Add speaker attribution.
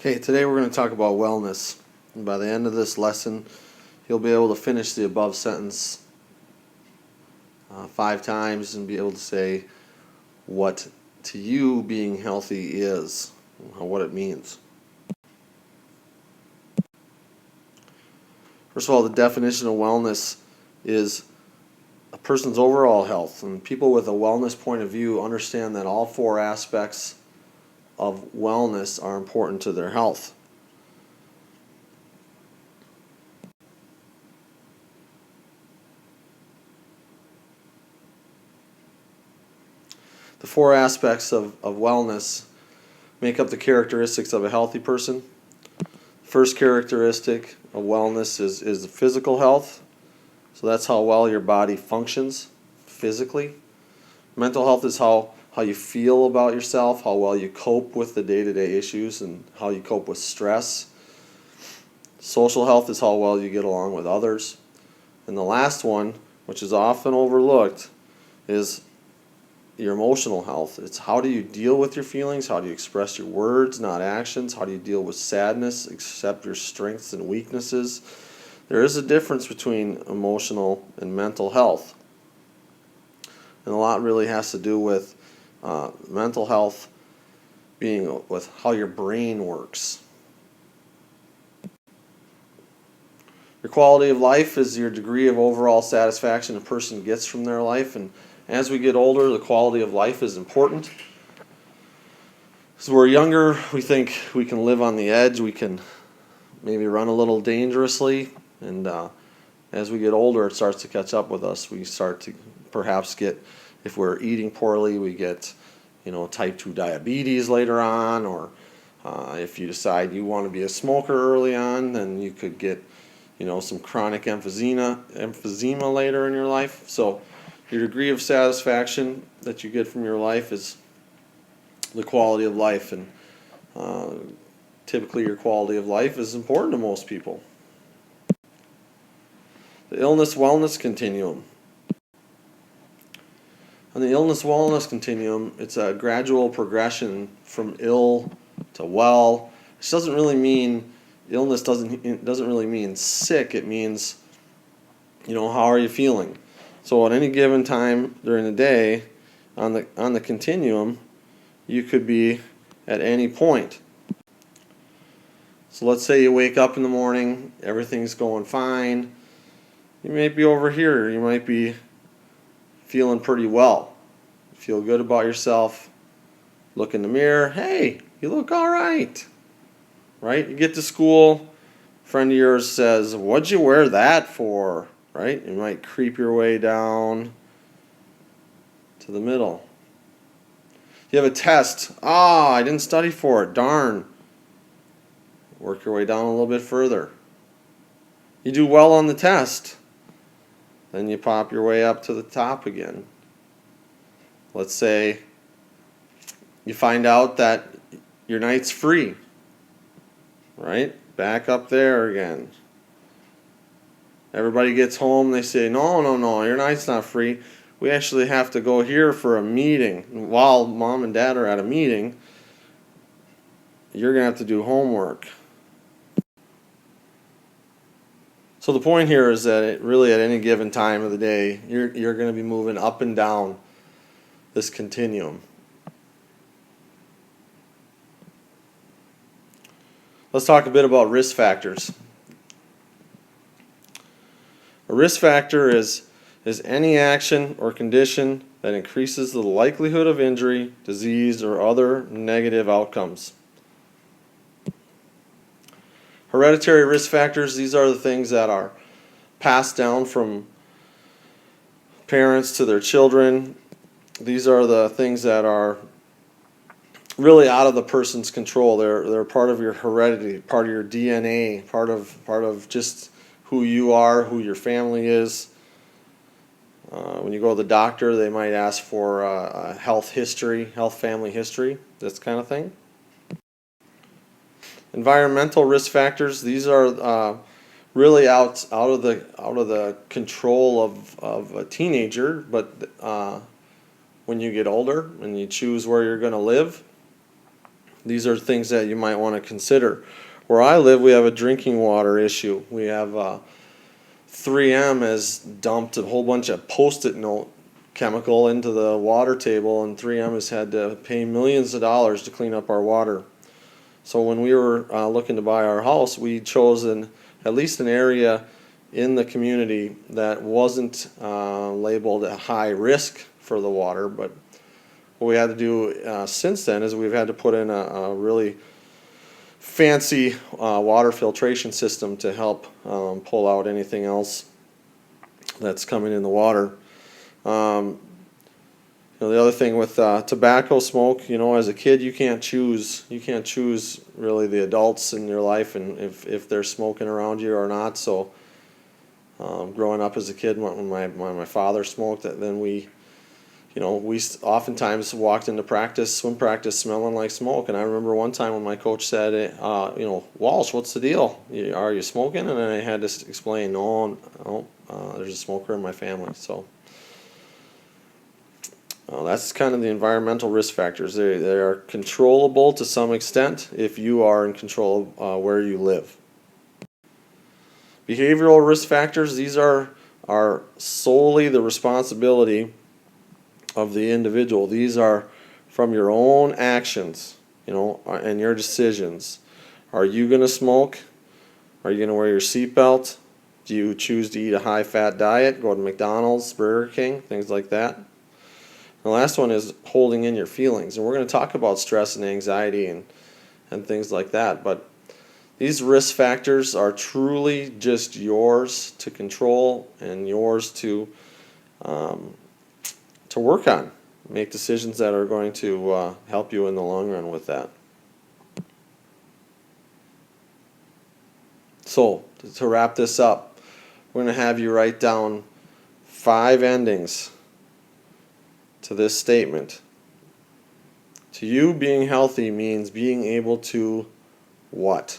Speaker 1: Okay, today we're going to talk about wellness. And by the end of this lesson, you'll be able to finish the above sentence 5 times and be able to say what to you being healthy is, what it means. First of all, the definition of wellness is a person's overall health. And people with a wellness point of view understand that all 4 aspects of wellness are important to their health. The 4 aspects of wellness make up the characteristics of a healthy person. First characteristic of wellness is physical health. So that's how well your body functions physically. Mental health is how you feel about yourself, how well you cope with the day-to-day issues, and how you cope with stress. Social health is how well you get along with others. And the last one, which is often overlooked, is your emotional health. It's how do you deal with your feelings, how do you express your words, not actions, how do you deal with sadness, accept your strengths and weaknesses. There is a difference between emotional and mental health. And a lot really has to do with mental health being with how your brain works. Your quality of life is your degree of overall satisfaction a person gets from their life, and as we get older, the quality of life is important. As we're younger, we think we can live on the edge, we can maybe run a little dangerously, and as we get older, it starts to catch up with us. We start to perhaps get, if we're eating poorly, we get type 2 diabetes later on, or if you decide you want to be a smoker early on, then you could get some chronic emphysema later in your life. So your degree of satisfaction that you get from your life is the quality of life, and typically your quality of life is important to most people. The illness-wellness continuum. On the illness-wellness continuum, it's a gradual progression from ill to well. This doesn't really mean illness doesn't really mean sick. It means how are you feeling. So at any given time during the day, on the continuum, you could be at any point. So let's say you wake up in the morning, everything's going fine. You might be over here. You might be feeling pretty well. Feel good about yourself. Look in the mirror. Hey, you look all right. Right? You get to school. A friend of yours says, "What'd you wear that for?" Right? You might creep your way down to the middle. You have a test. I didn't study for it. Darn. Work your way down a little bit further. You do well on the test. Then you pop your way up to the top again. Let's say you find out that your night's free. Right? Back up there again. Everybody gets home, they say, no, your night's not free. We actually have to go here for a meeting. While mom and dad are at a meeting, you're going to have to do homework. So the point here is that really at any given time of the day, you're going to be moving up and down this continuum. Let's talk a bit about risk factors. A risk factor is any action or condition that increases the likelihood of injury, disease, or other negative outcomes. Hereditary risk factors, these are the things that are passed down from parents to their children. These are the things that are really out of the person's control. They're part of your heredity, part of your DNA, part of just who you are, who your family is. When you go to the doctor, they might ask for a health family history, this kind of thing. Environmental risk factors, these are really out of the control of a teenager, but when you get older and you choose where you're going to live, These are things that you might want to consider. Where I live, we have a drinking water issue. We have 3M has dumped a whole bunch of Post-it note chemical into the water table, and 3M has had to pay millions of dollars to clean up our water. So when we were looking to buy our house, we chose at least an area in the community that wasn't labeled a high risk for the water. But what we had to do since then is we've had to put in a really fancy water filtration system to help pull out anything else that's coming in the water. The other thing with tobacco smoke, as a kid you can't choose really the adults in your life and if they're smoking around you or not. So growing up as a kid, when my father smoked, then we oftentimes walked into swim practice smelling like smoke. And I remember one time when my coach said, Walsh, what's the deal? Are you smoking? And then I had to explain, no, there's a smoker in my family. So that's kind of the environmental risk factors. They are controllable to some extent if you are in control of where you live. Behavioral risk factors, these are solely the responsibility of the individual. These are from your own actions, and your decisions. Are you going to smoke? Are you going to wear your seatbelt? Do you choose to eat a high-fat diet, go to McDonald's, Burger King, things like that? The last one is holding in your feelings, and we're going to talk about stress and anxiety and things like that. But these risk factors are truly just yours to control and yours to work on. Make decisions that are going to help you in the long run with that. So, to wrap this up, we're going to have you write down 5 endings to this statement. To you, being healthy means being able to what?